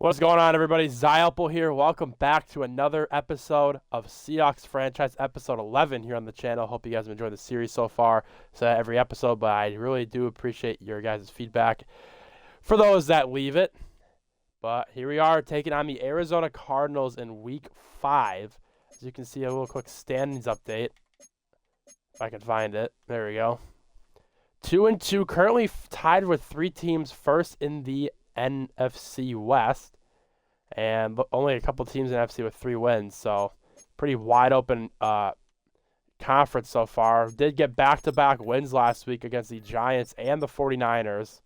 What's going on, everybody? Zyopal here. Welcome back to another episode of Seahawks Franchise, episode 11 here on the channel. Hope you guys have enjoyed the series so far. So every episode, but I really do appreciate your guys' feedback for those that leave it. But here we are taking on the Arizona Cardinals in Week 5. As you can see, a little quick standings update. If I can find it. There we go. 2-2, currently tied with 3 teams first in the NFC West, and only a couple teams in NFC with 3 wins, so pretty wide open conference so far. Did get back-to-back wins last week against the Giants and the 49ers,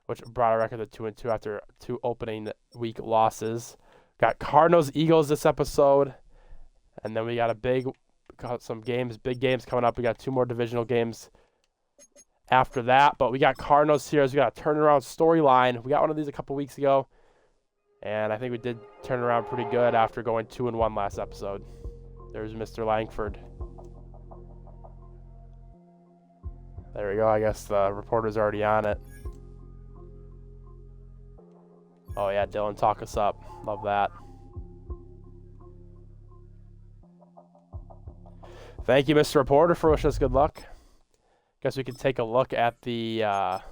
which brought a record of 2-2 after 2 opening week losses. Got Cardinals, Eagles this episode, and then we got big games coming up. We got 2 more divisional games after that, but we got Cardinals here. We got a turnaround storyline. We got one of these a couple weeks ago, and I think we did turn around pretty good after going 2-1 last episode. There's Mr. Langford. There we go. I guess the reporter's already on it. Oh yeah, Dylan, talk us up. Love that. Thank you, Mr. Reporter, for wishing us good luck. Guess we can take a look at the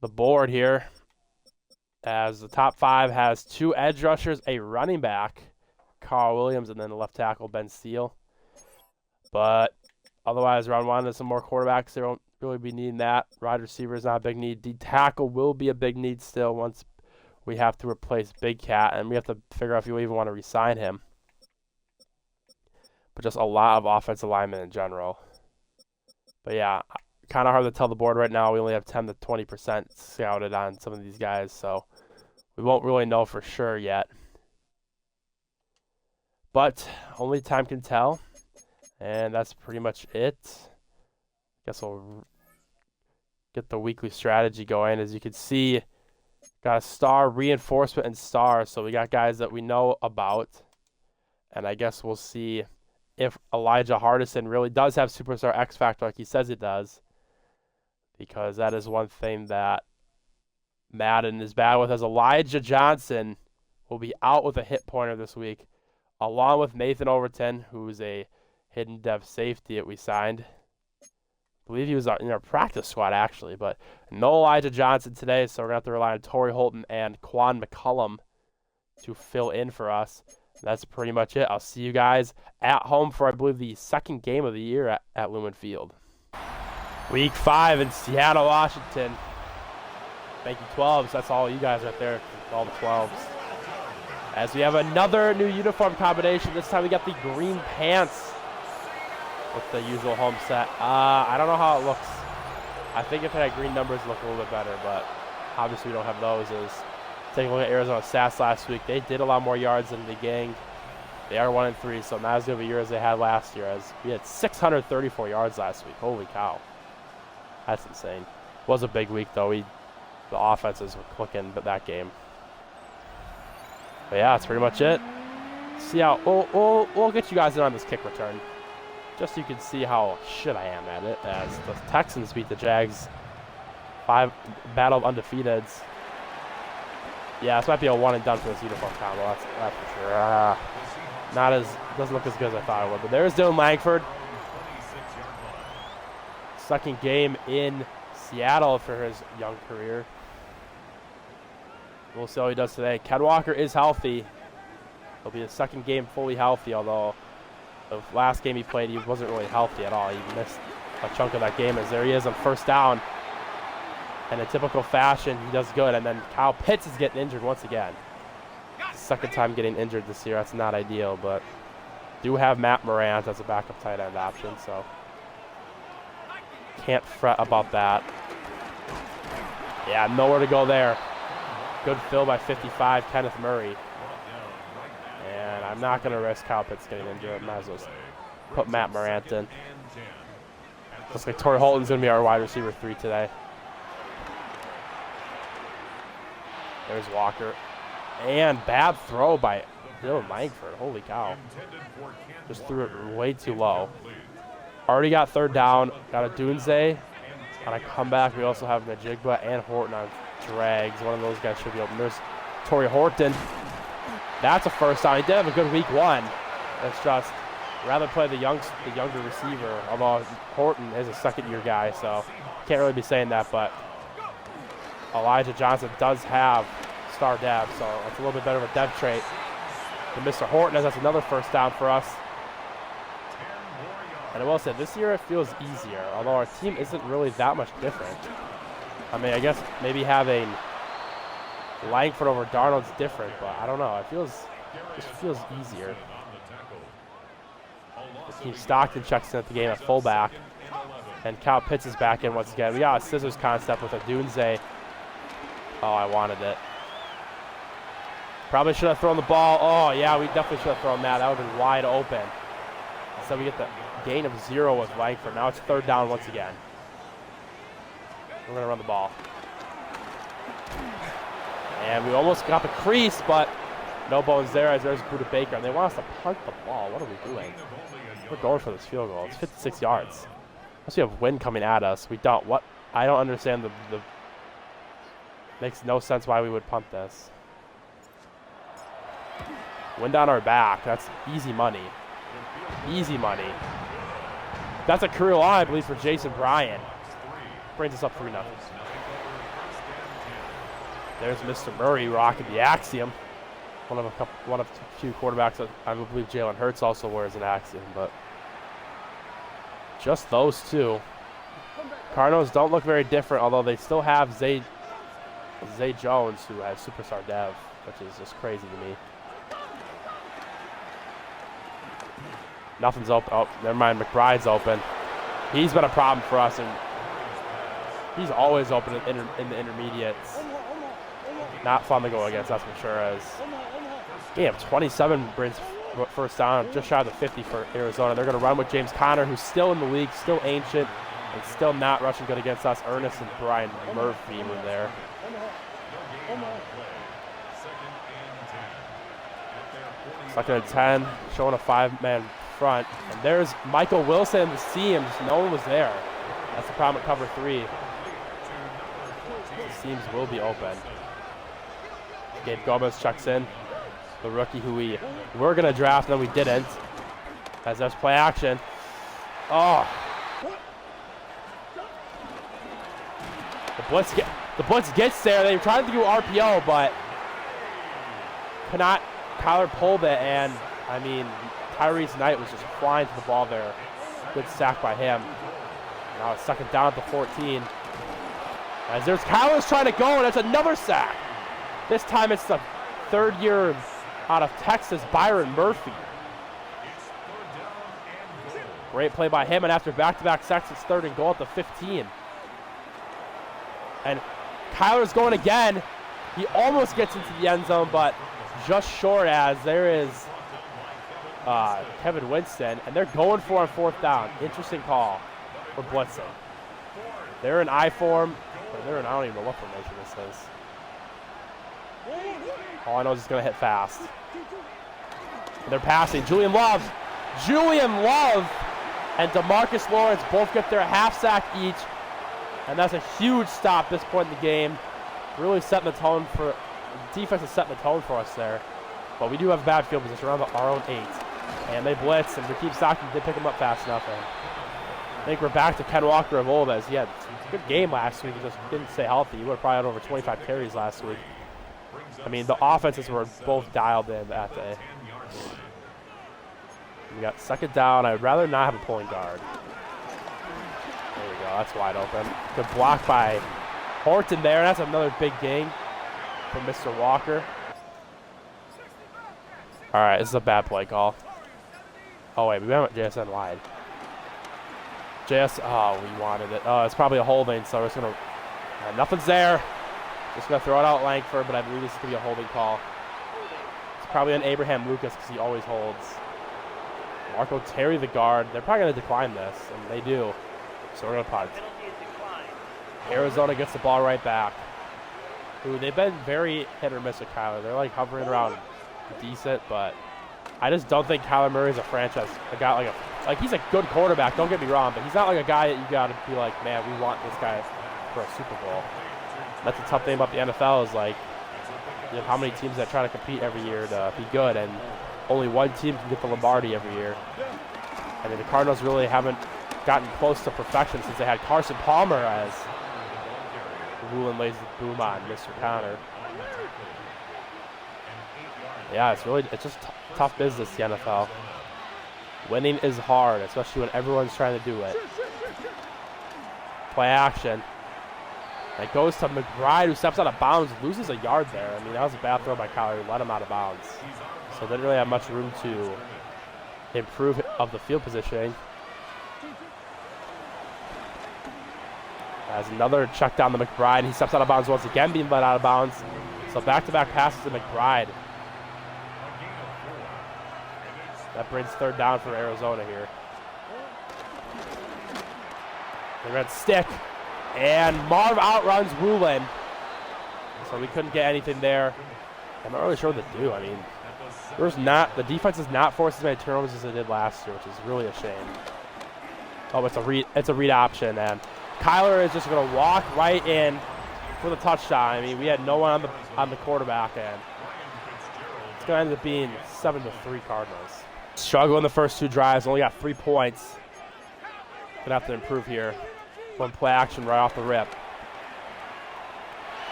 board here, as the top 5 has 2 edge rushers, a running back, Carl Williams, and then the left tackle, Ben Steele. But otherwise, round 1, there's some more quarterbacks. They won't really be needing that. Wide receiver is not a big need. D tackle will be a big need still once we have to replace Big Cat, and we have to figure out if you even want to re-sign him. But just a lot of offensive linemen in general. But yeah, kind of hard to tell the board right now. We only have 10 to 20% scouted on some of these guys, so we won't really know for sure yet. But only time can tell, and that's pretty much it. Guess we'll get the weekly strategy going. As you can see, got a star, reinforcement, and star, so we got guys that we know about, and I guess we'll see if Elijah Hardison really does have superstar X factor like he says it does, because that is one thing that Madden is bad with, as Elijah Johnson will be out with a hit pointer this week, along with Nathan Overton, who's a hidden dev safety that we signed. I believe he was in our practice squad, actually, but no Elijah Johnson today, so we're going to have to rely on Torrey Holton and Quan McCullum to fill in for us. That's pretty much it. I'll see you guys at home for, I believe, the second game of the year at Lumen Field. Week 5 in Seattle, Washington. Thank you, 12s. That's all you guys right there, all the 12s. As we have another new uniform combination. This time we got the green pants with the usual home set. I don't know how it looks. I think if it had green numbers, it would look a little bit better, but obviously we don't have those. Taking a look at Arizona's stats last week, they did a lot more yards than the gang. They are 1-3, so not as good of a year as they had last year, as we had 634 yards last week. Holy cow. That's insane. Was a big week, though. The offenses were clicking that game. But yeah, that's pretty much it. See how we'll get you guys in on this kick return, just so you can see how shit I am at it, as the Texans beat the Jags. 5 battle of undefeateds. Yeah, this might be a one and done for this uniform combo. That's for sure. Doesn't look as good as I thought it would. But there's Dylan Langford. Second game in Seattle for his young career. We'll see how he does today. Ken Walker is healthy. He'll be his second game fully healthy, although the last game he played, he wasn't really healthy at all. He missed a chunk of that game, as there he is on first down. In a typical fashion, he does good, and then Kyle Pitts is getting injured once again. Second time getting injured this year. That's not ideal, but do have Matt Morant as a backup tight end option, so can't fret about that. Yeah, nowhere to go there. Good fill by 55, Kenneth Murray. And I'm not going to risk Kyle Pitts getting injured. Might as well put Matt Morant in. Looks like Torrey Holton's going to be our wide receiver 3 today. There's Walker. And bad throw by Dylan Langford. Holy cow. Just threw it way too low. Already got third down. Got a Dunze on a comeback. We also have Najigba and Horton on drags. One of those guys should be open. There's Torrey Horton. That's a first down. He did have a good week 1. It's just rather play the younger receiver, although Horton is a second-year guy, so can't really be saying that, but Elijah Johnson does have star depth, so it's a little bit better of a depth trait than Mr. Horton, as that's another first down for us. And I will say, this year it feels easier, although our team isn't really that much different. I mean, I guess maybe having Langford over Darnold's different, but I don't know. It just feels easier. Team Stockton checks in at the game at fullback, and Kyle Pitts is back in once again. We got a scissors concept with a Dunze. Oh, I wanted it. Probably should have thrown the ball. Oh, yeah, we definitely should have thrown that. That would have been wide open. So we get the gain of 0 with Langford. Now it's third down once again. We're going to run the ball. And we almost got the crease, but no bones there as there's Buda Baker. And they want us to punt the ball. What are we doing? We're going for this field goal. It's 56 yards. Unless we have wind coming at us. We don't. What? I don't understand the makes no sense why we would punt this. Wind on our back. That's easy money. Easy money. That's a career line, I believe, for Jason Bryan. Brings us up 3-0. There's Mr. Murray rocking the Axiom. One of two quarterbacks that I believe Jalen Hurts also wears an Axiom, but just those two. Cardinals don't look very different, although they still have Zay Jones, who has superstar dev, which is just crazy to me. Nothing's open. Oh, never mind. McBride's open. He's been a problem for us, and he's always open in the intermediates. Not fun to go against, that's for sure. As game of 27 brings first down, just shy of the 50 for Arizona. They're going to run with James Conner, who's still in the league, still ancient, and still not rushing good against us. Ernest and Brian Murphy were there. Second and 10, showing a 5-man front. And there's Michael Wilson in the seams. No one was there. That's the problem at cover 3. The seams will be open. Gabe Gomez checks in. The rookie who we were going to draft, and then we didn't. As there's play action. Oh. The blitz gets there. They tried to do RPO, but cannot. Kyler pulled it, and I mean, Tyrese Knight was just flying to the ball there. Good sack by him. Now it's second down at the 14. As there's Kyler's trying to go, and that's another sack. This time it's the third year out of Texas, Byron Murphy. Great play by him, and after back-to-back sacks, it's third and goal at the 15. And Kyler's going again. He almost gets into the end zone, but just short, as there is Kevin Winston, and they're going for on fourth down. Interesting call for blitzing. They're in I form, or they're in, I don't even know what formation this is. All I know is it's going to hit fast. And they're passing. Julian Love and DeMarcus Lawrence both get their half sack each, and that's a huge stop this point in the game. Really setting the tone for defense is setting the tone for us there. But we do have bad field position around our own 8. And they blitz, and Rakeem Stockton did pick him up fast enough. And I think we're back to Ken Walker of old, as he had a good game last week. He just didn't stay healthy. He would have probably had over 25 carries last week. I mean, the offenses were both dialed in that day. We got second down. I'd rather not have a pulling guard. There we go. That's wide open. Good block by Horton there. That's another big gain from Mr. Walker. All right, this is a bad play call. Oh, wait, we went with JSN wide. Oh, we wanted it. Oh, it's probably a holding, so we're just going to... nothing's there. Just going to throw it out Langford, but I believe this is going to be a holding call. It's probably on Abraham Lucas because he always holds. Marco Terry, the guard. They're probably going to decline this, and they do. So we're going to punt. Arizona gets the ball right back. Ooh, they've been very hit or miss with Kyler. They're like hovering around decent, but I just don't think Kyler Murray's a franchise. A guy like he's a good quarterback, don't get me wrong, but he's not like a guy that you got to be like, man, we want this guy for a Super Bowl. That's the tough thing about the NFL is like You have how many teams that try to compete every year to be good, and only one team can get the Lombardi every year. I mean, the Cardinals really haven't gotten close to perfection since they had Carson Palmer as Woolen lays the boom on Mr. Connor. Yeah, it's just tough business, the NFL. Winning is hard, especially when everyone's trying to do it. Play action. It goes to McBride, who steps out of bounds, loses a yard there. I mean, that was a bad throw by Kyler, who let him out of bounds. So didn't really have much room to improve of the field positioning. As another check down to McBride. He steps out of bounds once again, being let out of bounds. So back-to-back passes to McBride. That brings third down for Arizona here. They red stick. And Marv outruns Woolen. So we couldn't get anything there. I'm not really sure what to do. I mean, the defense has not forced as many turnovers as they did last year, which is really a shame. Oh, it's a read option, and Kyler is just going to walk right in for the touchdown. I mean, we had no one on the quarterback, and it's going to end up being 7-3 Cardinals. Struggle in the first two drives, only got 3 points. Gonna have to improve here. One play action right off the rip.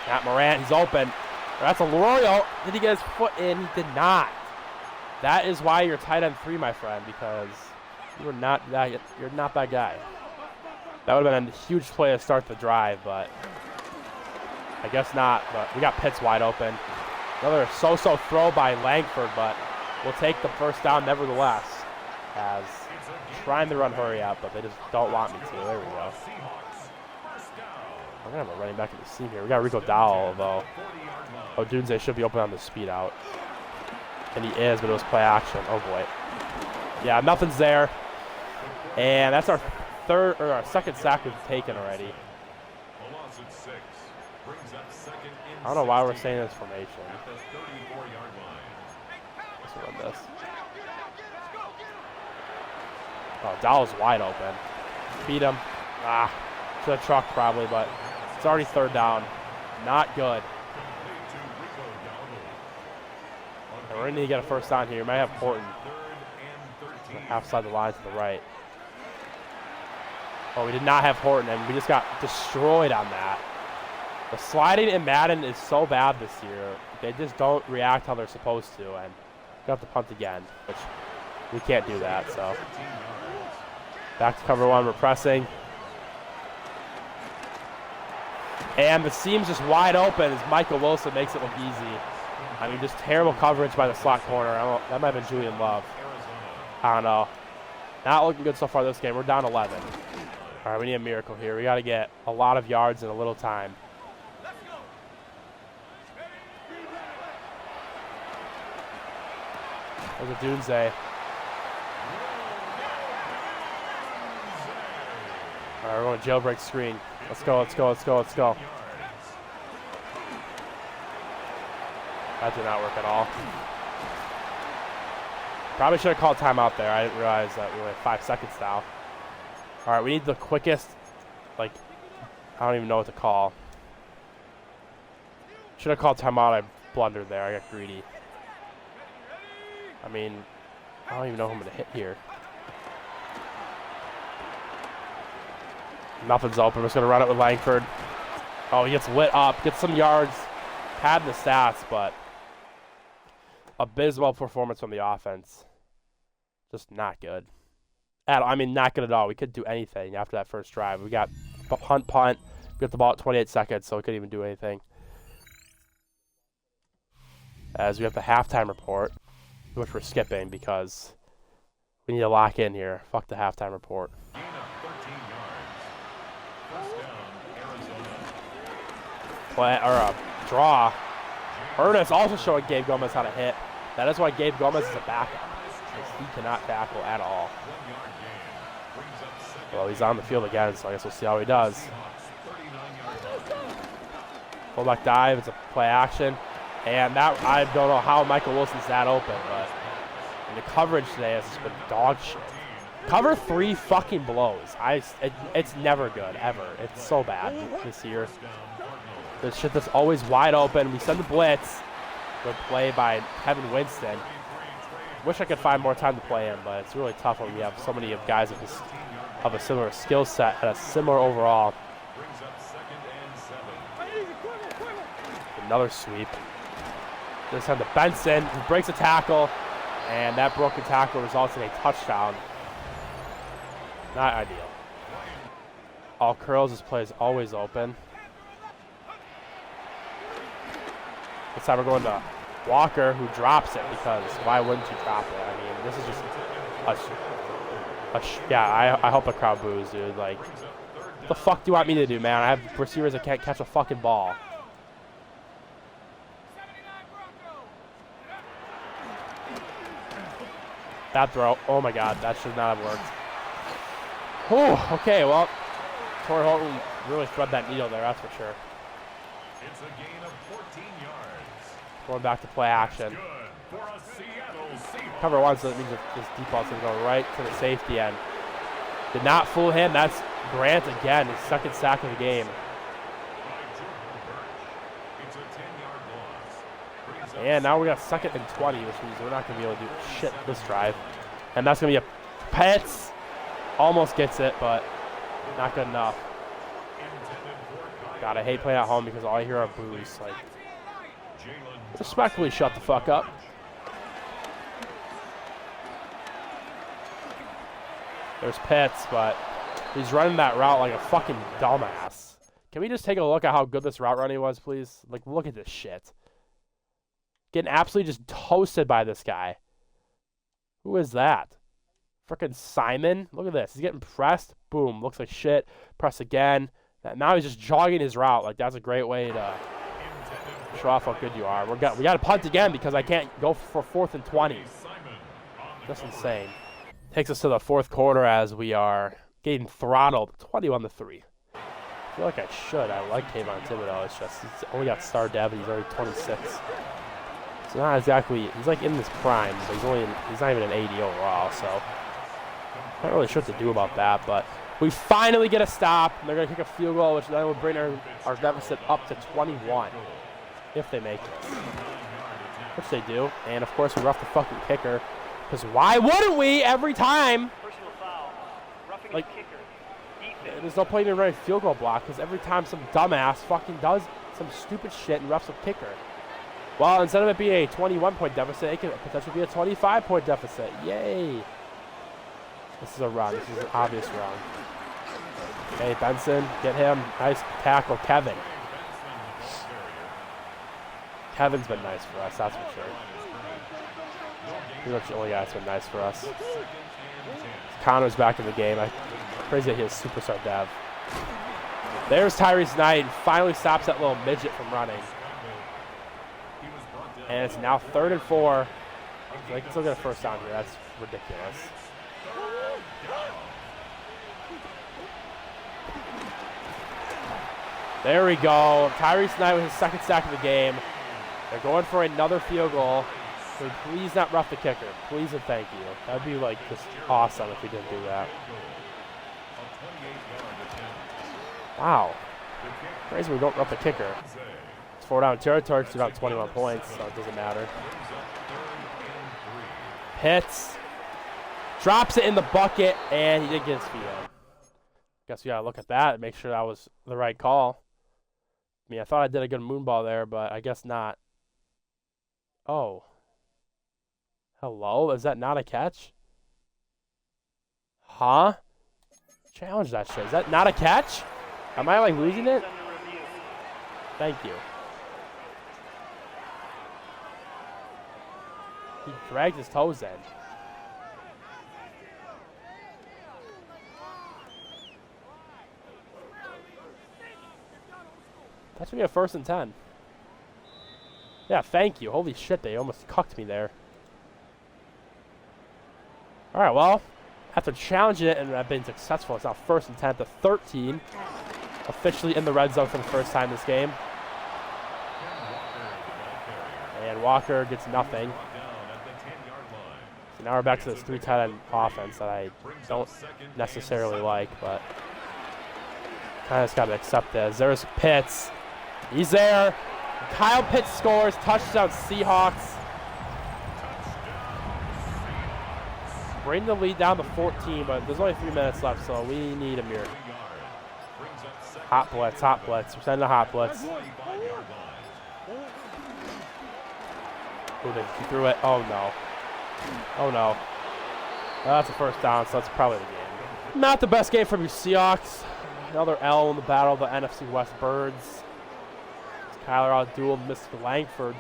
Matt Morant, he's open. That's a L'Oreal. Did he get his foot in? He did not. That is why you're tight end 3, my friend, because you're not that guy. That would have been a huge play to start the drive, but I guess not. But we got Pitts wide open. Another so-so throw by Langford, but we'll take the first down nevertheless. As trying to run hurry up, but they just don't want me to. There we go. We're going to have a running back in the seam here. We got Rico Dowell, although Odunze should be open on the speed out. And he is, but it was play action. Oh, boy. Yeah, nothing's there. And that's our second sack we've taken already. I don't know why we're saying this formation. Let's run this. Oh, Dowell's wide open. Beat him. Should have trucked probably, but it's already third down. Not good. And we're going to need to get a first down here. We might have Horton. Outside the line to the right. Oh, we did not have Horton, and we just got destroyed on that. The sliding in Madden is so bad this year. They just don't react how they're supposed to, and we have to punt again, which we can't do that, so. Back to cover 1, we're pressing. And the seam's just wide open as Michael Wilson makes it look easy. I mean, just terrible coverage by the slot corner. That might have been Julian Love. I don't know. Not looking good so far this game. We're down 11. All right, we need a miracle here. We got to get a lot of yards in a little time. There's a Dunze. All right, we're going to jailbreak screen. Let's go, let's go, let's go, let's go. That did not work at all. Probably should have called timeout there. I didn't realize that we only have 5 seconds now. All right, we need the quickest, I don't even know what to call. Should have called timeout. I blundered there. I got greedy. I mean, I don't even know who I'm going to hit here. Nothing's open. We're just going to run it with Langford. Oh, he gets lit up. Gets some yards. Padding the stats, but abysmal performance from the offense. Just not good. I mean, not good at all. We couldn't do anything after that first drive. We got punt. We got the ball at 28 seconds, so we couldn't even do anything. As we have the halftime report, which we're skipping because we need to lock in here. Fuck the halftime report. Play or a draw. Ernest also showing Gabe Gomez how to hit. That is why Gabe Gomez is a backup. He cannot tackle at all. Well, he's on the field again, so I guess we'll see how he does. Fullback dive. It's a play action. And that, I don't know how Michael Wilson's that open, but the coverage today has been dog shit. Cover 3 fucking blows. It's never good, ever. It's so bad this year. This shit that's always wide open. We send the blitz. Good play by Kevin Winston. Wish I could find more time to play him, but it's really tough when we have so many guys of a similar skill set and a similar overall. Another sweep. This time to Benson, who breaks a tackle, and that broken tackle results in a touchdown. Not ideal. All curls, this play is always open. This time we're going to Walker, who drops it, because why wouldn't you drop it? I mean, this is just yeah, I hope the crowd boos, dude. Like, what the fuck do you want me to do, man? I have receivers that can't catch a fucking ball. That throw, oh my God, that should not have worked. Oh, okay, well, Torrey Holton really thread that needle there, that's for sure. It's a gain of 14 yards. Going back to play action. Cover one, so that means that this deep ball's going to go right to the safety end. Did not fool him. That's Grant again, his second sack of the game. And now we got 2nd and 20, which means we're not going to be able to do shit this drive. And that's going to be a Pitts. Almost gets it, but not good enough. God, I hate playing at home because all I hear are boos. Like, respectfully, shut the fuck up. There's Pitts, but he's running that route like a fucking dumbass. Can we just take a look at how good this route running was, please? Like, look at this shit. Getting absolutely just toasted by this guy. Who is that? Frickin' Simon? Look at this. He's getting pressed. Boom. Looks like shit. Press again. Now he's just jogging his route. Like, that's a great way to show off how good you are. We got to punt again because I can't go for 4th and 20. That's insane. Takes us to the 4th quarter as we are getting throttled. 21-3. I feel like I should. I like Kayvon Thibodeau. It's just he's only got star dev and he's already 26. It's not exactly. He's like in his prime, but he's not even an 80 overall. So not really sure what to do about that. But we finally get a stop. They're gonna kick a field goal, which then will bring our deficit up to 21 if they make it, which they do. And of course we rough the fucking kicker, because why wouldn't we every time? Personal foul. Roughing like, the kicker. There's no point in running field goal block because every time some dumbass fucking does some stupid shit and roughs a kicker. Well, instead of it being a 21-point deficit, it could potentially be a 25-point deficit. Yay. This is a run. This is an obvious run. Okay, Benson, get him. Nice tackle, Kevin. Kevin's been nice for us, that's for sure. Pretty much the only guy that's been nice for us. Connor's back in the game. Crazy that he has superstar dev. There's Tyrese Knight. Finally stops that little midget from running. And it's now 3rd and 4. They can still get a first down here. That's ridiculous. There we go. Tyrese Knight with his 2nd sack of the game. They're going for another field goal. So please not rough the kicker. Please and thank you. That would be like just awesome if we didn't do that. Wow. Crazy we don't rough the kicker. It's 4 down territory because we got 21 points, so it doesn't matter. Hits. Drops it in the bucket, and he did get his feet in. Guess we got to look at that and make sure that was the right call. I mean, I thought I did a good moon ball there, but I guess not. Oh. Hello? Is that not a catch? Huh? Challenge that shit. Is that not a catch? Am I, like, losing it? Thank you. He dragged his toes in. That should be a 1st and 10. Yeah, thank you. Holy shit, they almost cucked me there. All right, well, after challenging it and I've been successful, it's now 1st and 10 at the 13. Officially in the red zone for the first time this game. And Walker gets nothing. So now we're back to this 3 tight end offense that I don't necessarily like, but kind of just got to accept this. There's Pitts. He's there. Kyle Pitts scores. Touchdown Seahawks. Bring the lead down to 14, but there's only 3 minutes left, so we need a miracle. Hot blitz, hot blitz. We're sending a hot blitz. Ooh, he threw it. Oh, no. Oh, no. That's a first down, so that's probably the game. Not the best game from your Seahawks. Another L in the battle of the NFC West Birds. Kyler out-dueled Mr. Langford.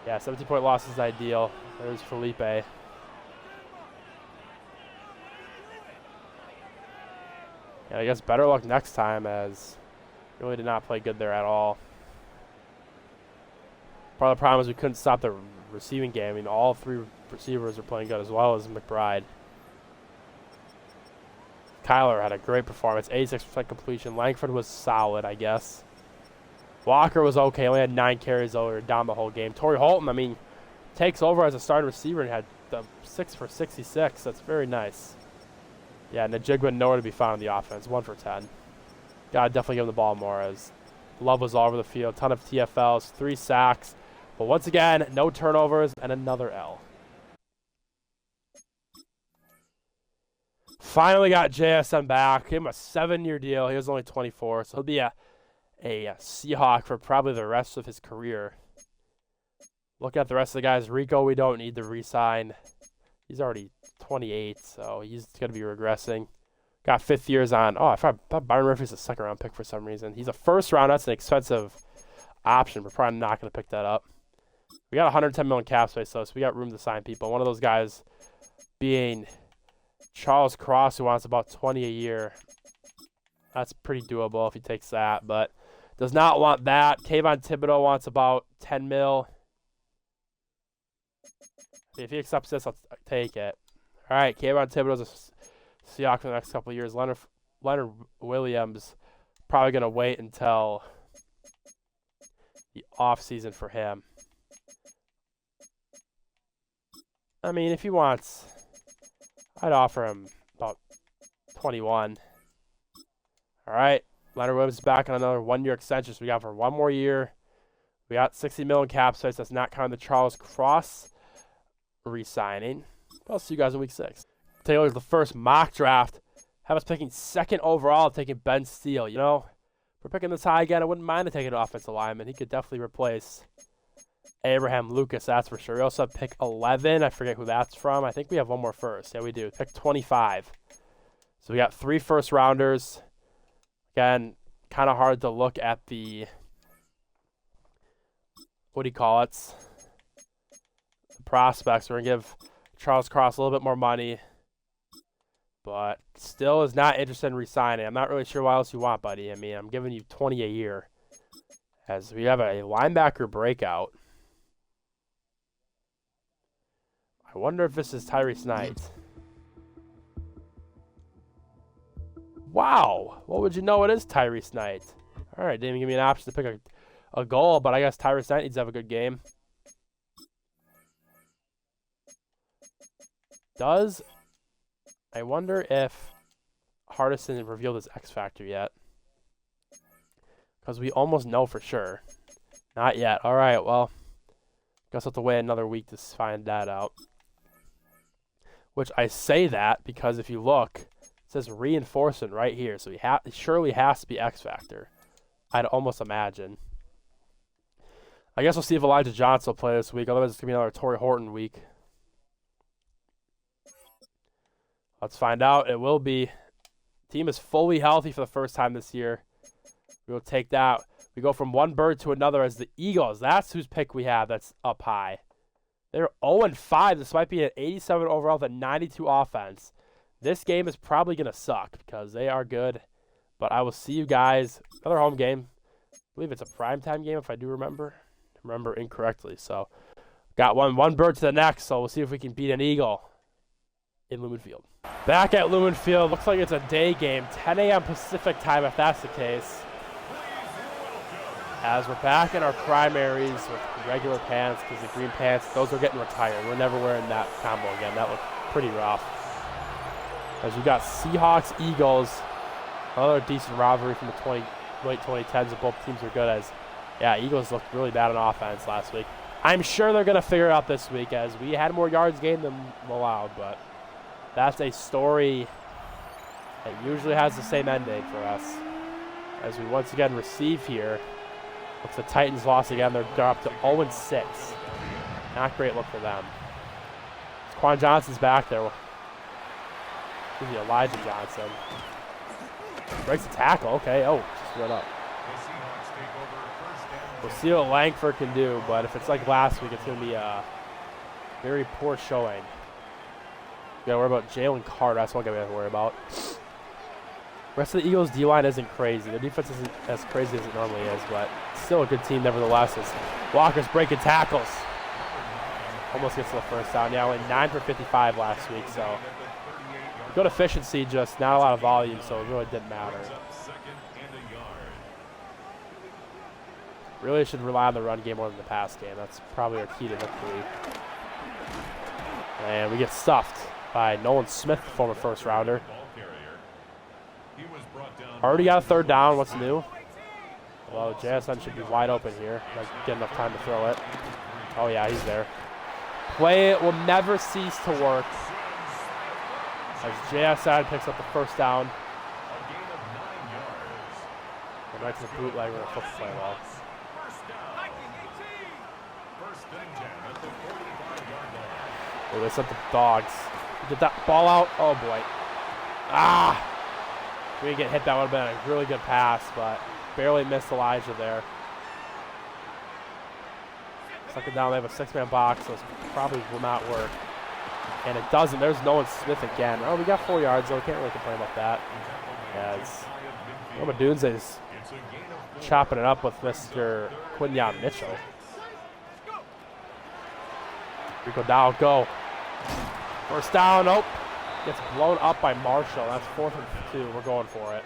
Yeah, 17-point loss is ideal. There's Felipe. Yeah, I guess better luck next time, as really did not play good there at all. Part of the problem is we couldn't stop the receiving game. I mean, all 3 receivers are playing good, as well as McBride. Kyler had a great performance, 86% completion. Langford was solid, I guess. Walker was okay, only had 9 carries over down the whole game. Torrey Holton, I mean, takes over as a starting receiver and had 6 for 66. That's very nice. Yeah, Najigba nowhere to be found in the offense. 1 for 10. Gotta definitely give him the ball more, as Love was all over the field. Ton of TFLs, 3 sacks. But once again, no turnovers and another L. Finally got JSN back. Gave him a 7-year deal. He was only 24, so he'll be a Seahawk for probably the rest of his career. Look at the rest of the guys. Rico, we don't need to re-sign. He's already 28, so he's going to be regressing. Got 5th years on. Oh, I thought Byron Murphy's a 2nd-round pick for some reason. He's a 1st round. That's an expensive option. We're probably not going to pick that up. We got 110 million cap space, though, so we got room to sign people. One of those guys being Charles Cross, who wants about 20 a year. That's pretty doable if he takes that, but does not want that. Kayvon Thibodeau wants about 10 mil. If he accepts this, I'll take it. All right, Kayvon Thibodeau's a Seahawks for the next couple of years. Leonard Williams probably going to wait until the offseason for him. I mean, if he wants, I'd offer him about 21. All right, Leonard Williams is back on another 1-year extension, so we got for 1 more year. We got 60 million cap space. That's not counting the Charles Cross re-signing. I'll see you guys in week 6. Take a look at the first mock draft. Have us picking 2nd overall, taking Ben Steele. You know, if we're picking this high again, I wouldn't mind taking an offensive lineman. He could definitely replace Abraham Lucas, that's for sure. We also have pick 11. I forget who that's from. I think we have 1 more first. Yeah, we do. Pick 25. So we got 3 first-rounders. Again, kind of hard to look at the, what do you call it? The prospects. We're going to give Charles Cross a little bit more money, but still is not interested in re-signing. I'm not really sure what else you want, buddy. I mean, I'm giving you 20 a year. As we have a linebacker breakout. I wonder if this is Tyrese Knight. Wow. What would you know, it is Tyrese Knight. All right, didn't even give me an option to pick a goal, but I guess Tyrese Knight needs to have a good game. I wonder if Hardison revealed his X Factor yet. Because we almost know for sure. Not yet. All right, well, guess I'll have to wait another week to find that out. Which I say that because if you look, it says reinforcement right here. So he surely has to be X Factor. I'd almost imagine. I guess we'll see if Elijah Johnson will play this week. Otherwise, it's going to be another Torrey Horton week. Let's find out. It will be. Team is fully healthy for the first time this year. We will take that. We go from one bird to another as the Eagles. That's whose pick we have that's up high. They're 0-5. This might be an 87 overall with a 92 offense. This game is probably going to suck because they are good. But I will see you guys. Another home game. I believe it's a primetime game if I do remember incorrectly. So got one bird to the next. So we'll see if we can beat an Eagle in Lumen Field. Back at Lumen Field. Looks like it's a day game. 10 a.m. Pacific time if that's the case. As we're back in our primaries with regular pants, because the green pants, those are getting retired. We're never wearing that combo again. That looked pretty rough. As we got Seahawks, Eagles, another decent rivalry from the late 2010s and both teams are good as, yeah, Eagles looked really bad on offense last week. I'm sure they're going to figure it out this week as we had more yards gained than allowed, but that's a story that usually has the same ending for us as we once again receive here. Looks the Titans lost again. They're up to 0-6. Not great look for them. Quan Johnson's back there. Give you Elijah Johnson. Breaks the tackle. Okay. Oh, just went up. We'll see what Langford can do, but if it's like last week, it's going to be a very poor showing. We got to worry about Jalen Carter. That's what we have to worry about. Rest of the Eagles' D-line isn't crazy. Their defense isn't as crazy as it normally is, but still a good team nevertheless. As Walker's breaking tackles. Almost gets to the first down. Yeah, went 9 for 55 last week, so good efficiency, just not a lot of volume, so it really didn't matter. Really should rely on the run game more than the pass game. That's probably our key to victory. And we get stuffed by Nolan Smith, former first rounder. Already got a third down. What's new? Well, JSN should be wide open here. Doesn't get enough time to throw it. Oh, yeah, he's there. Play it will never cease to work. As JSN picks up the first down. And that's a bootleg. We're going to flip the play well. Oh, they sent the dogs. Get that ball out. Oh, boy. Ah! If we didn't get hit, that would have been a really good pass, but barely missed Elijah there. Second down, they have a six-man box, so it probably will not work. And it doesn't. There's Nolan Smith again. Oh, we got 4 yards, though. We can't really complain about that. As Dunze is chopping it up with Mr. Quinyon Mitchell. Rico Dow, go. First down, nope. Gets blown up by Marshall. That's 4th and 2. We're going for it.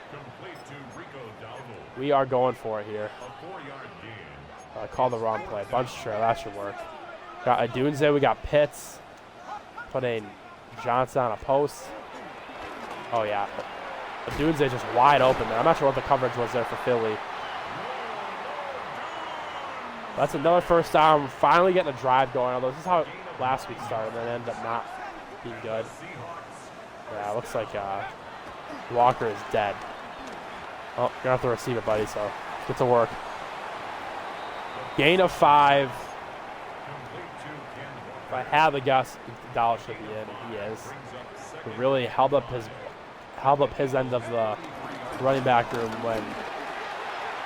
We are going for it here. I called the wrong play. Bunch trail, that should work. Got Adunze, we got Pitts. Putting Johnson on a post. Oh, yeah. Adunze just wide open there. I'm not sure what the coverage was there for Philly. That's another first down. Finally getting a drive going, although this is how last week started and then ended up not being good. Yeah, it looks like Walker is dead. Oh, you're going to have to receive it, buddy, so get to work. Gain of 5. If I had the guess, Dallas should be in, and he is. He really held up his end of the running back room when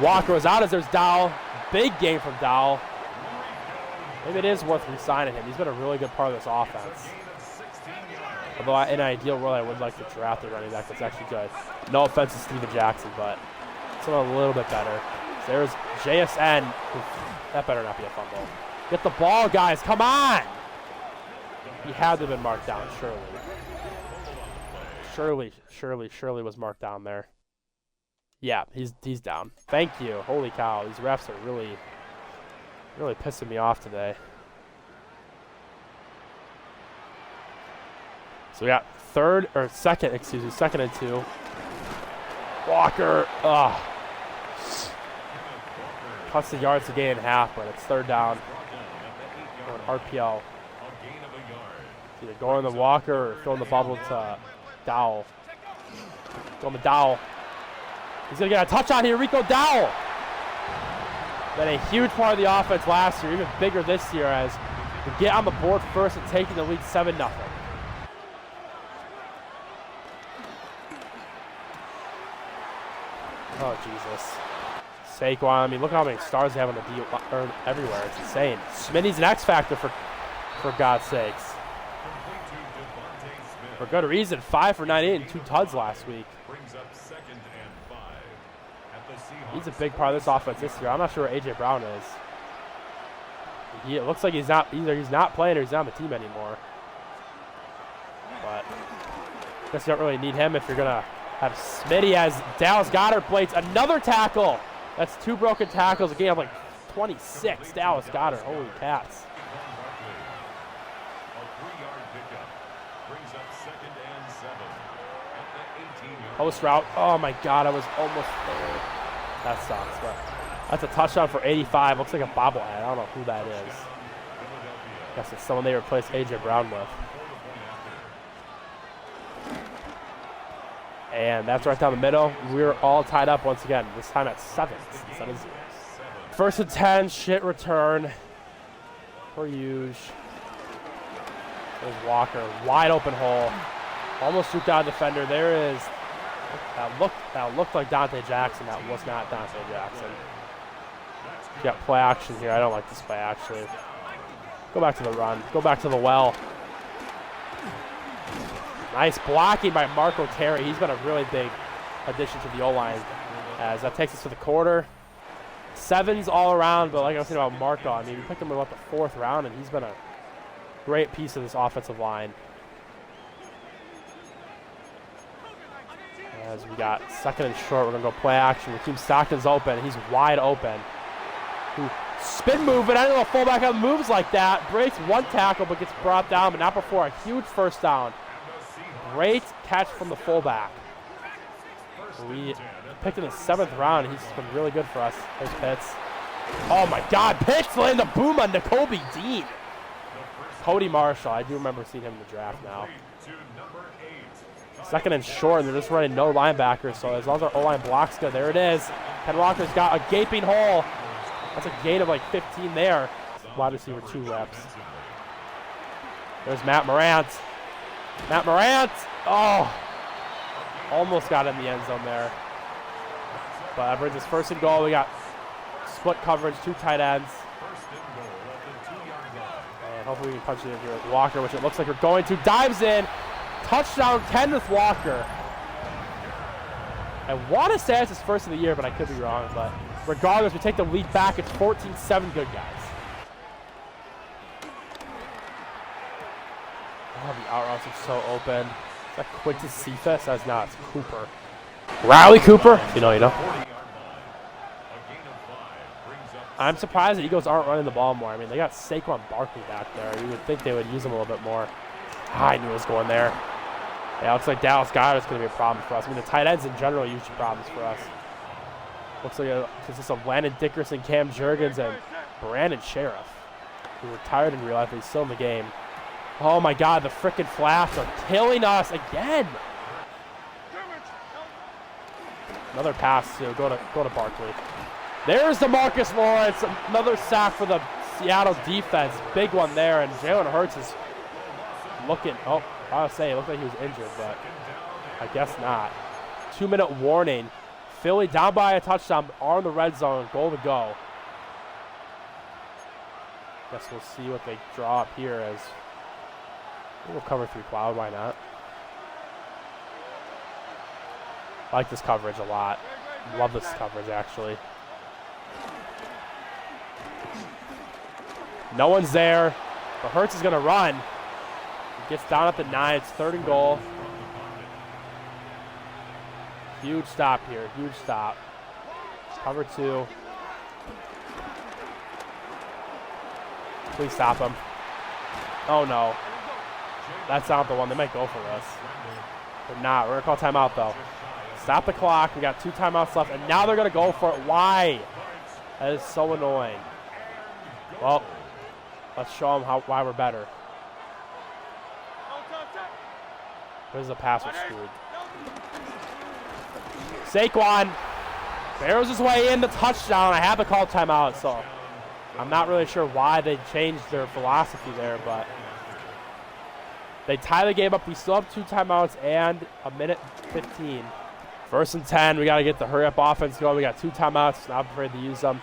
Walker was out as there's Dowell. Big game from Dowell. Maybe it is worth re-signing him. He's been a really good part of this offense. Although in an ideal world, I would like to draft a running back that's actually good. No offense to Steven Jackson, but someone a little bit better. So there's JSN. That better not be a fumble. Get the ball, guys. Come on. He had to have been marked down, surely. Surely was marked down there. Yeah, he's down. Thank you. Holy cow. These refs are really pissing me off today. So we got second and 2. Walker, cuts the yards to gain in half, but it's third down. Going RPO. Either going to Walker or throwing the bubble to Dowell. Going to Dowell. He's going to get a touchdown here, Rico Dowell. Been a huge part of the offense last year, even bigger this year as we get on the board first and taking the lead 7-0. Oh, Jesus. Saquon, I mean, look how many stars they have on the D everywhere. It's insane. Smitty's an X factor for God's sakes. For good reason. 5 for 98 and 2 tuds last week. He's a big part of this offense this year. I'm not sure where A.J. Brown is. It looks like he's not playing or he's not on the team anymore. But I guess you don't really need him if you're going to have Smitty as Dallas Goedert plates another tackle. That's 2 broken tackles. A game of like 26. Dallas Goedert. Holy cats. Post route. Oh my God, I was almost there. That sucks, but that's a touchdown for 85. Looks like a bobblehead. I don't know who that is. Guess it's someone they replaced A.J. Brown with. And that's right down the middle. We're all tied up once again, this time at 7 instead of 0. First and 10, shit return. For Huge. There's Walker, wide open hole. Almost took down defender. There is, that looked like Dante Jackson. That was not Dante Jackson. You got play action here. I don't like this play actually. Go back to the run. Go back to the well. Nice blocking by Marco Terry. He's been a really big addition to the O-line as that takes us to the quarter. 7s all around, but like I was saying about Marco, I mean, we picked him in about the 4th round, and he's been a great piece of this offensive line. As we got 2nd and short, we're going to go play action. Raheem Stockton's open. He's wide open. Spin move, and I don't know if fullback moves like that. Breaks one tackle, but gets brought down, but not before a huge first down. Great catch from the fullback. We picked him in the 7th round. He's been really good for us. There's Pitts. Oh my God, Pitts landing the boom on Nakobe Dean. Cody Marshall, I do remember seeing him in the draft now. 2nd and short, and they're just running no linebackers, so as long as our O-line blocks good, there it is. Ken Walker's got a gaping hole. That's a gain of like 15 there. Wide receiver 2 reps. There's Matt Morant. Matt Morant! Oh! Almost got in the end zone there. But that brings us 1st and goal. We got split coverage, 2 tight ends. And hopefully we can punch it in here with Walker, which it looks like we're going to. Dives in. Touchdown, Kenneth Walker. I want to say it's his 1st of the year, but I could be wrong. But regardless, we take the lead back. It's 14-7, good guys. Oh, the out routes are so open. Is that Quintus Cephas? That's not. It's Cooper. Riley Cooper? If you know, you know. I'm surprised the Eagles aren't running the ball more. I mean, they got Saquon Barkley back there. You would think they would use him a little bit more. I knew it was going there. Yeah, looks like Dallas Goedert's going to be a problem for us. I mean, the tight ends in general are usually problems for us. Looks like it consists of Landon Dickerson, Cam Jurgens, and Brandon Sheriff, who retired in real life, but he's still in the game. Oh my God, the frickin' Flash are killing us again. Another pass to go to Barkley. There's DeMarcus Lawrence, another sack for the Seattle defense. Big one there, and Jalen Hurts is looking, oh, I was saying, it looked like he was injured, but I guess not. 2-minute warning. Philly down by a touchdown, are in the red zone, goal to go. Guess we'll see what they draw up here as we'll cover 3 cloud, why not? I like this coverage a lot. Love this coverage, actually. No one's there, but Hurts is going to run. He gets down at the 9. It's 3rd and goal. Huge stop here. Huge stop. Cover 2. Please stop him. Oh, no. That's not the one. They might go for this. They're not. We're going to call timeout, though. Stop the clock. We got 2 timeouts left, and now they're going to go for it. Why? That is so annoying. Well, let's show them why we're better. There's a pass we're screwed. Saquon barrels his way in the touchdown. I have to call timeout, so I'm not really sure why they changed their philosophy there, but they tie the game up. We still have 2 timeouts and a minute 15. 1st and 10. We got to get the hurry-up offense going. We got 2 timeouts. Not afraid to use them.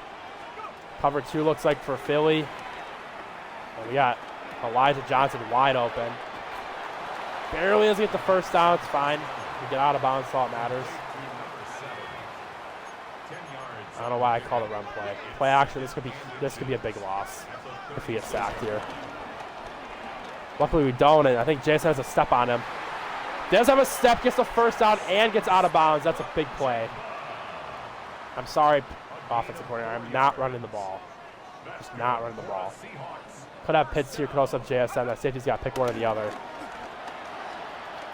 Cover 2 looks like for Philly. And we got Elijah Johnson wide open. Barely doesn't get the first down. It's fine. We get out of bounds, so it matters. I don't know why I call the run play. Play action. This could be a big loss if he gets sacked here. Luckily we don't, and I think Jason has a step on him. Does have a step, gets the first down, and gets out of bounds. That's a big play. I'm sorry, offensive coordinator. I'm not running the ball. Just not running the ball. Could have Pitts here, could also have JSN. That safety's got to pick one or the other.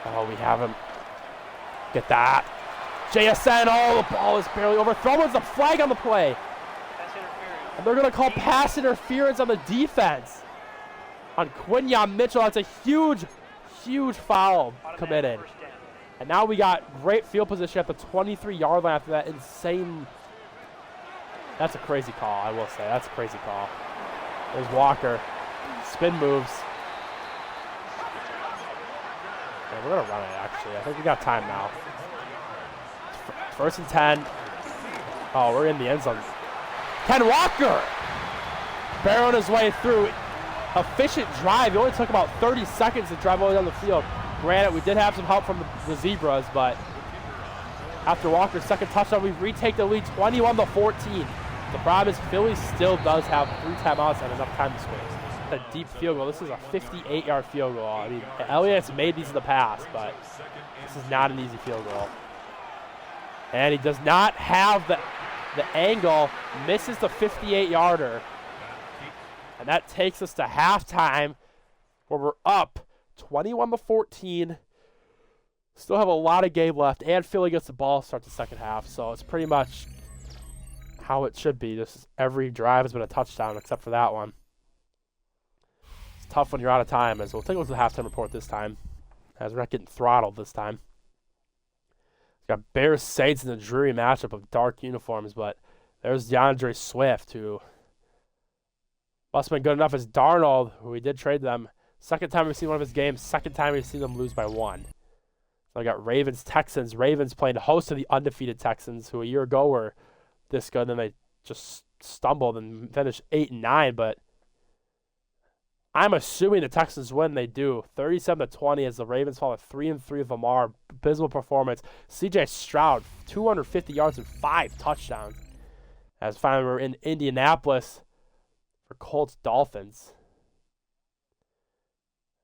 Oh, we have him. Get that. JSN, oh, the ball is barely overthrown. There's a flag on the play. Pass interference. And they're going to call pass interference on the defense. On Quinyon Mitchell, that's a huge, huge foul committed. First down. And now we got great field position at the 23-yard line after that insane. That's a crazy call, I will say. That's a crazy call. There's Walker. Spin moves. Yeah, we're going to run it, actually. I think we got time now. First and 10. Oh, we're in the end zone. Ken Walker barreling his way through. Efficient drive. It only took about 30 seconds to drive all the way down the field. Granted, we did have some help from the Zebras, but after Walker's second touchdown, we retake the lead 21-14. The problem is Philly still does have 3 timeouts and enough time to score. A deep field goal. This is a 58-yard field goal. I mean, Elliott's made these in the past, but this is not an easy field goal. And he does not have the angle, misses the 58-yarder. And that takes us to halftime, where we're up 21-14. Still have a lot of game left, and Philly gets the ball to start the second half. So it's pretty much how it should be. Just every drive has been a touchdown except for that one. It's tough when you're out of time, as we'll take a look at the halftime report this time, as we're not getting throttled this time. We've got Bears Saints in the dreary matchup of dark uniforms, but there's DeAndre Swift, who must have been good enough as Darnold, who we did trade them. Second time we've seen one of his games. Second time we've seen them lose by 1. So I got Ravens, Texans. Ravens playing host to the undefeated Texans, who a year ago were this good. Then they just stumbled and finished 8-9. But I'm assuming the Texans win. They do. 37-20 as the Ravens fall at 3-3 of Lamar. Abysmal performance. C.J. Stroud, 250 yards and 5 touchdowns. As finally we're in Indianapolis for Colts Dolphins.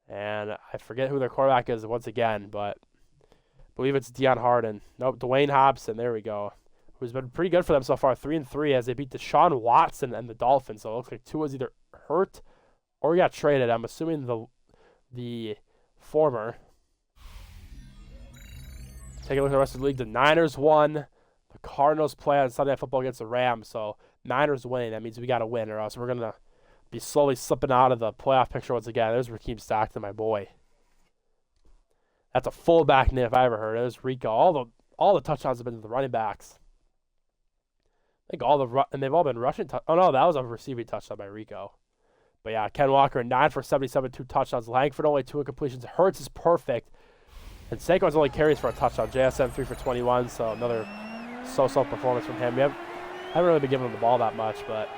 And I forget who their quarterback is once again, but I believe it's Deion Harden. Nope, Dwayne Hobson, there we go. Who's been pretty good for them so far, 3-3, as they beat Deshaun Watson and the Dolphins. So it looks like Tua's either hurt or he got traded. I'm assuming the former. Take a look at the rest of the league. The Niners won. The Cardinals play on Sunday Night Football against the Rams. So Niners winning. That means we got to win, or else we're going to be slowly slipping out of the playoff picture once again. There's Raheem Stockton, my boy. That's a fullback name if I ever heard. There's Rico. All the touchdowns have been to the running backs. I think and they've all been rushing. Oh no, that was a receiving touchdown by Rico. But yeah, Ken Walker 9 for 77, 2 touchdowns. Langford only 2 incompletions. Hurts is perfect, and Saquon's only carries for a touchdown. JSN 3 for 21, so another so-so performance from him. I haven't really been giving him the ball that much, but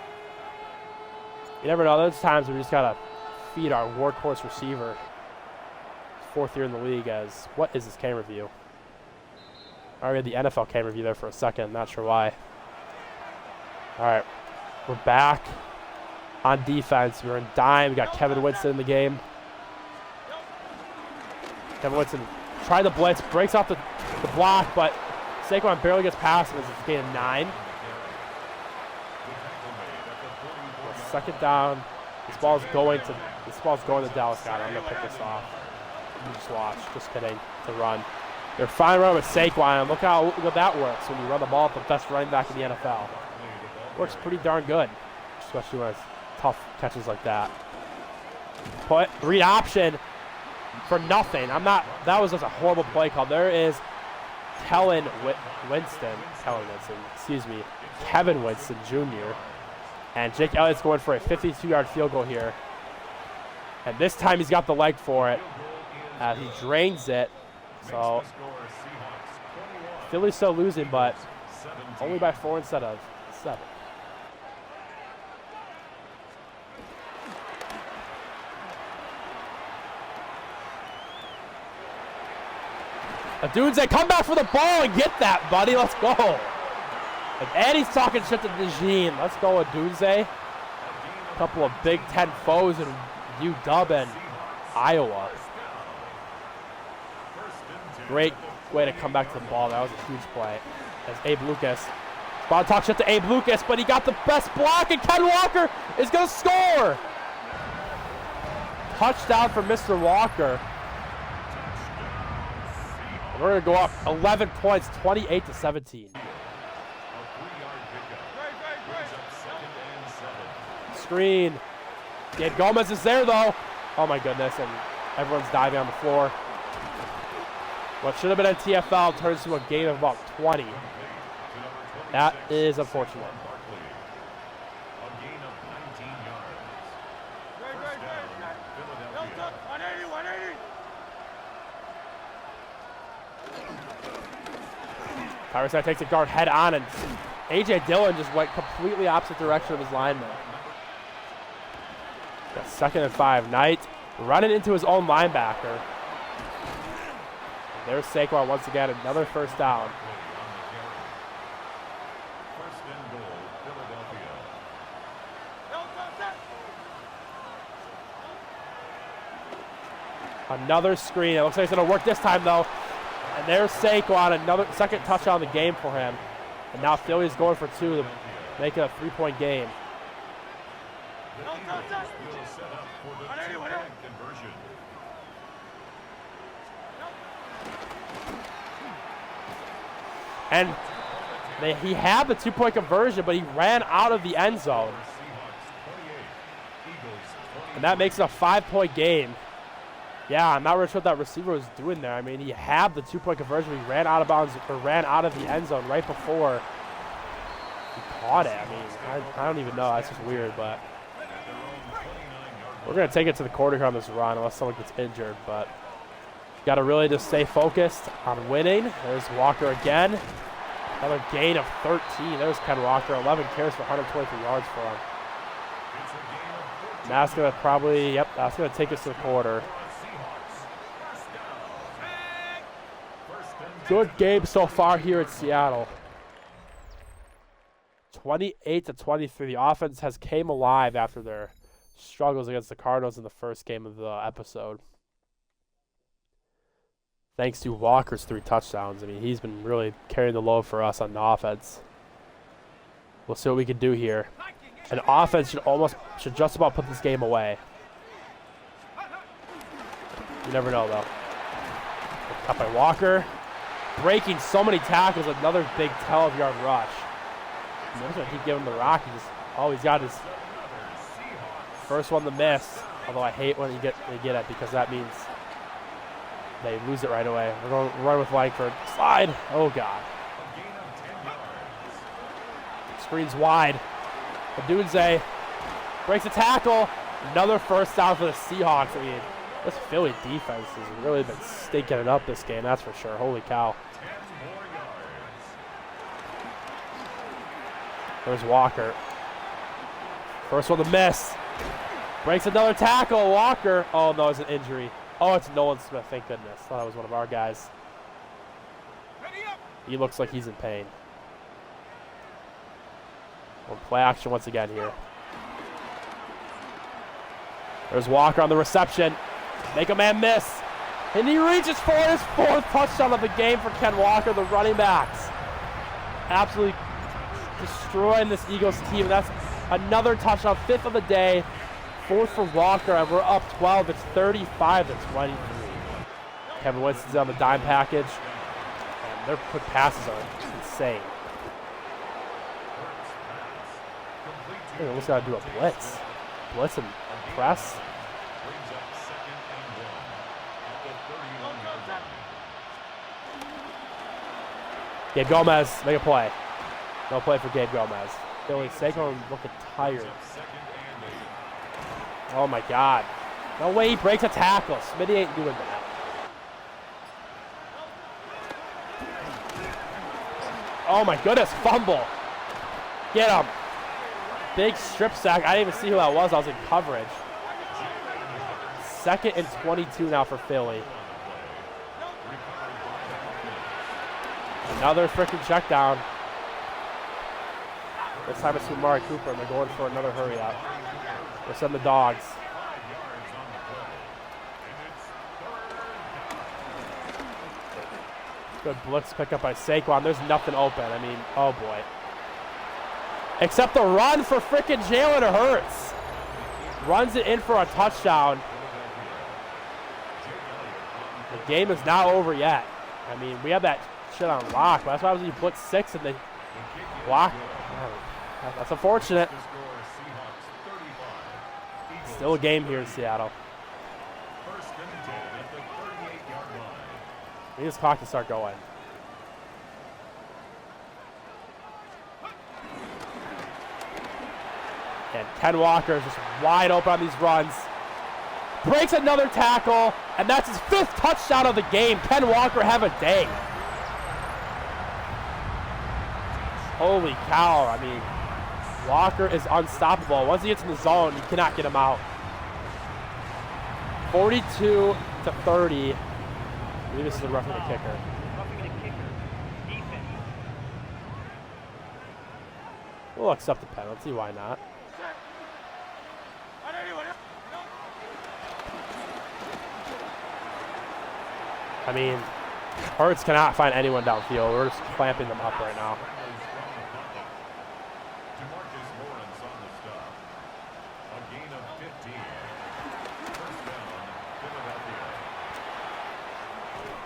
you never know. There's times we just gotta feed our workhorse receiver. 4th year in the league. As what is this camera view? I already had the NFL camera view there for a second. Not sure why. All right, we're back on defense. We're in dime. We got Kevin Winston in the game. Kevin Winston tried the blitz, breaks off the block, but Saquon barely gets past him as it's gain of 9. Second down. This ball's going to Dallas Goedert. I'm gonna pick this off. You just watch. Just kidding. To run. They're fine running with Saquon. Look how good that works when you run the ball at the best running back in the NFL. Works pretty darn good, especially when it's tough catches like that. Put read option for nothing. That was just a horrible play call. There is Kevin Winston, Jr. And Jake Elliott's going for a 52-yard field goal here. And this time he's got the leg for it. He drains it. So Philly's still losing, but only by 4 instead of 7. Adunze, come back for the ball and get that, buddy. Let's go. And Eddie's talking shit to DeJean. Let's go, Adunze. A couple of Big Ten foes in UW and Iowa. Great way to come back to the ball. That was a huge play. As Abe Lucas. About to talk shit to Abe Lucas, but he got the best block, and Ken Walker is going to score. Touchdown for Mr. Walker. And we're going to go up 11 points, 28 to 17. Screen. Gabe Gomez is there, though. Oh, my goodness. And everyone's diving on the floor. What should have been a TFL turns to a gain of about 20. That is unfortunate. Tyrese takes a guard head on, and A.J. Dillon just went completely opposite direction of his lineman. Got 2nd and 5. Knight running into his own linebacker. And there's Saquon once again, another first down. Another screen. It looks like it's going to work this time, though. And there's Saquon, another second touchdown of the game for him. And now Philly's going for 2 to make it a 3-point game. And he had the 2-point conversion, but he ran out of the end zone. And that makes it a 5-point game. Yeah, I'm not really sure what that receiver was doing there. I mean, he had the 2-point conversion, but he ran out of bounds, or ran out of the end zone right before he caught it. I mean, I don't even know. That's just weird, but we're going to take it to the quarter here on this run unless someone gets injured, but got to really just stay focused on winning. There's Walker again. Another gain of 13. There's Ken Walker, 11 carries for 123 yards for him. And that's going to probably, yep, that's going to take us to the quarter. Good game so far here in Seattle. 28 to 23. The offense has came alive after their struggles against the Cardinals in the first game of the episode. Thanks to Walker's 3 touchdowns. I mean, he's been really carrying the load for us on the offense. We'll see what we can do here. An offense should just about put this game away. You never know, though. Cut by Walker. Breaking so many tackles, another big 12-yard rush. I'm just going to keep giving him the rock. He's got his first one to miss. Although I hate when you get it because that means they lose it right away. We're going to run with Langford. Slide. Oh, God. Screens wide. Adunze breaks a tackle. Another first down for the Seahawks. I mean, this Philly defense has really been stinking it up this game, that's for sure. Holy cow. There's Walker. First one to miss. Breaks another tackle. Walker. Oh, no, it's an injury. Oh, it's Nolan Smith. Thank goodness. Thought that was one of our guys. He looks like he's in pain. We'll play action once again here. There's Walker on the reception. Make a man miss. And he reaches for his 4th touchdown of the game for Ken Walker, the running backs. Absolutely destroying this Eagles team. That's another touchdown, 5th of the day. 4th for Walker, and we're up 12. It's 35 to 23. Kevin Winston's on the dime package. And their quick passes are insane. They almost got to do a blitz. Blitz and press. Gabe Gomez, make a play. No play for Gabe Gomez. Billy Saquon looking tired. Oh my God. No way he breaks a tackle. Smitty ain't doing that. Oh my goodness, fumble. Get him. Big strip sack. I didn't even see who that was. I was in coverage. 2nd and 22 now for Philly. Another freaking check down. This time it's to Amari Cooper, and they're going for another hurry up. We're sending the dogs. Good blitz pickup by Saquon. There's nothing open. I mean, oh boy. Except the run for freaking Jalen Hurts. Runs it in for a touchdown. The game is not over yet. I mean, we have that shit on lock. That's why I was you put 6 and they block. Oh, that's unfortunate. Still a game here in Seattle. We need this clock to start going. And Ken Walker is just wide open on these runs. Breaks another tackle, and that's his 5th touchdown of the game. Ken Walker have a day. Holy cow, I mean, Walker is unstoppable. Once he gets in the zone, you cannot get him out. 42-30. I believe this is a roughing the kicker. Roughing the kicker. Defense. We'll accept the penalty, why not? I mean, Hurts cannot find anyone downfield. We're just clamping them up right now.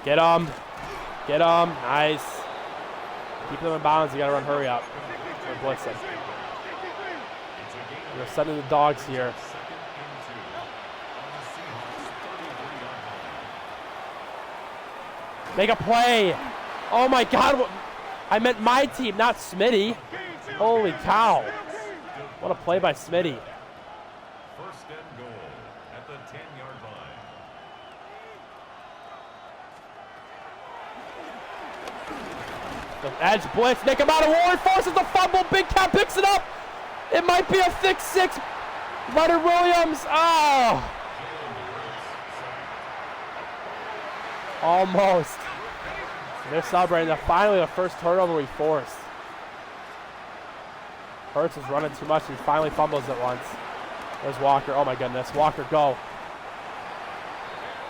Get him. Get him. Nice. Keep them in bounds. You got to run hurry up. We're blitzing. We're sending the dogs here. Make a play. Oh, my God. I meant my team, not Smitty. Holy cow. What a play by Smitty. First and goal at the 10-yard line. The edge blitz. Nick him out of Ward. Forces the fumble. Big Cat picks it up. It might be a thick 6. Leonard Williams. Oh. Almost. They're celebrating. Finally, the first turnover we forced. Hurts is running too much. He finally fumbles it once. There's Walker. Oh, my goodness. Walker, go.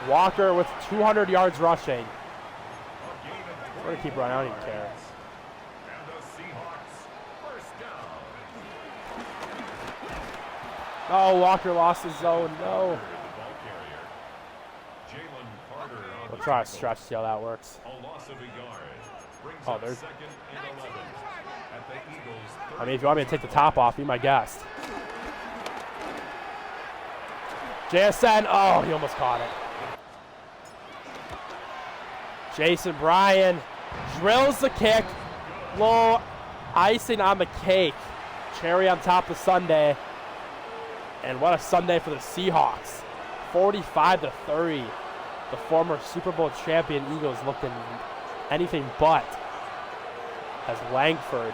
Walker with 200 yards rushing. We're going to keep running. I don't even care. And the Seahawks first down. Oh, Walker lost his zone. No. We'll try a stretch, see how that works. A loss of a yard. Oh, there's. Second and 11 at the Eagles. I mean, if you want me to take the top off, be my guest. JSN. Oh, he almost caught it. Jason Bryan drills the kick. Little icing on the cake. Cherry on top of Sunday. And what a Sunday for the Seahawks. 45-30. The former Super Bowl champion Eagles looking anything but as Langford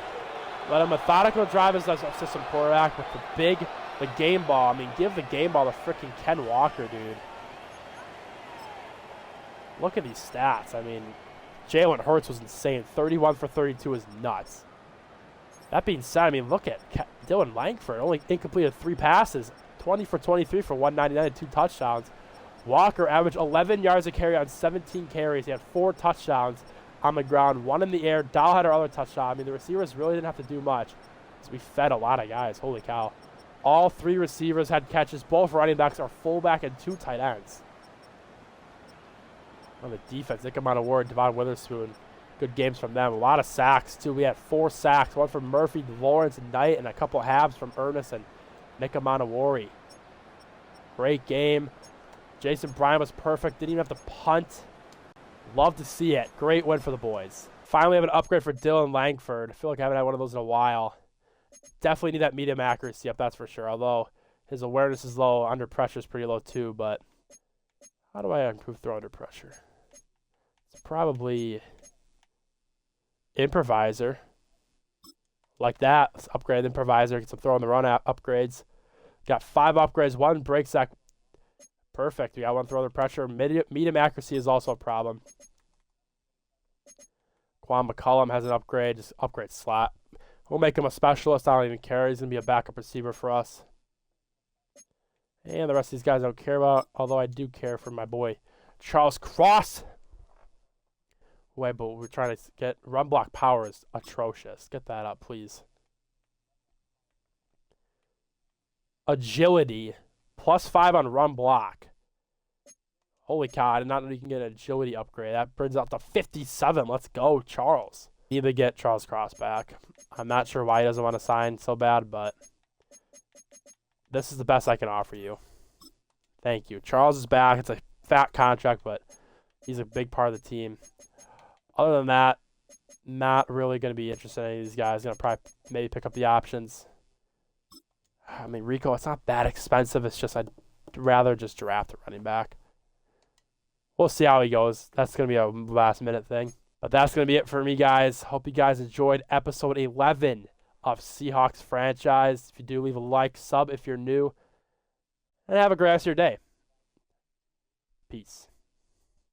led a methodical drive as assistant quarterback with the game ball. I mean, give the game ball to freaking Ken Walker, dude. Look at these stats. I mean, Jalen Hurts was insane. 31 for 32 is nuts. That being said, I mean, look at Dylan Langford. Only incompleted 3 passes. 20 for 23 for 199 and 2 touchdowns. Walker averaged 11 yards a carry on 17 carries. He had 4 touchdowns on the ground, 1 in the air. Dow had our other touchdown. I mean, the receivers really didn't have to do much. So we fed a lot of guys. Holy cow. All 3 receivers had catches. Both running backs are fullback and 2 tight ends. On the defense, Nick Amon Award, Devon Witherspoon. Good games from them. A lot of sacks, too. We had 4 sacks. 1 from Murphy, Lawrence, and Knight, and a couple halves from Ernest and Nick Amon Award. Great game. Jason Bryan was perfect. Didn't even have to punt. Love to see it. Great win for the boys. Finally have an upgrade for Dylan Langford. I feel like I haven't had one of those in a while. Definitely need that medium accuracy up, that's for sure. Although his awareness is low. Under pressure is pretty low too. But how do I improve throw under pressure? It's probably improviser. Like that. Let's upgrade improviser. Get some throw on the run upgrades. Got 5 upgrades. 1 break sack. Perfect. We got 1 throw under pressure. Medium accuracy is also a problem. Quan McCollum has an upgrade. Just upgrade slot. We'll make him a specialist. I don't even care. He's going to be a backup receiver for us. And the rest of these guys I don't care about. Although I do care for my boy Charles Cross. Wait, but we're trying to get run block power is atrocious. Get that up, please. Agility. +5 on run block. Holy cow, I did not know you can get an agility upgrade. That brings it up to 57. Let's go, Charles. Need to get Charles Cross back. I'm not sure why he doesn't want to sign so bad, but this is the best I can offer you. Thank you. Charles is back. It's a fat contract, but he's a big part of the team. Other than that, not really going to be interested in any of these guys. Going to probably maybe pick up the options. I mean, Rico, it's not that expensive. It's just I'd rather just draft a running back. We'll see how he goes. That's going to be a last-minute thing. But that's going to be it for me, guys. Hope you guys enjoyed episode 11 of Seahawks Franchise. If you do, leave a like, sub if you're new. And have a great rest of your day. Peace.